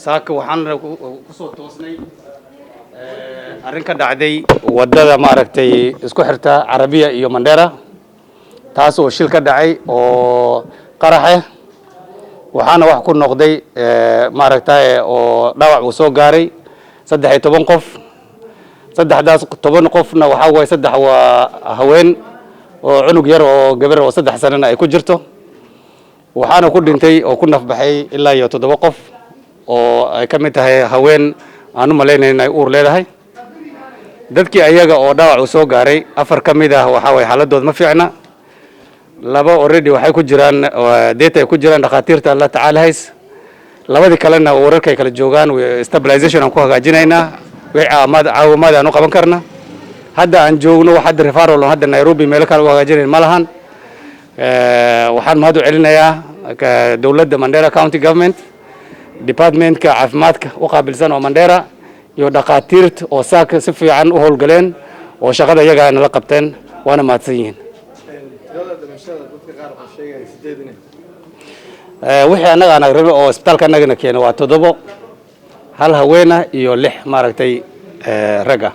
saaka waxaan ku soo toosnay arrin ka dhacday wadada maaragtay isku xirta Carabiya iyo Mandera taas oo shil ka dhacay oo qarax waxaana wax ku noqday maaragtay oo dhaawac uu soo gaaray 13 qof saddexdaas 10 qofna waxa way saddex waa haween oo cunug yar oo gabar oo 3 sano ay ku jirto waxaana ku dhintay oo ku nafbaxay ilaa iyo 7 qof oo ay ka mid tahay haween aanu maleynay inay uur leedahay dadkii ayaga oo dhaawac soo gaaray 4 ka mid ah waxa way xaaladooda ma fiicna laba already waxay ku jiraan data ay ku jiraan dhaqaatiirta Allah tacaala hays labadii kalena wararkay kala joogaan stabilization aan ku hagaajinaynaa caawimaad aan u qaban karna hadda aan joogno waxa referral hadda Nairobi meel kale u hagaajinayn ma lahan waxaan mahad u celinayaa dawladda Mandera County Government departmentka caafimaadka u qaabilsan oo Mandera iyo dhaqaatiirta oo saaka si fiican u howlgaleen oo shaqada iyaga la qabteen waana mahadsan yihiin wixii anaga aan rabay oo isbitaalka anagana keenay waa 7 hal haweena iyo 6 maaragtay raga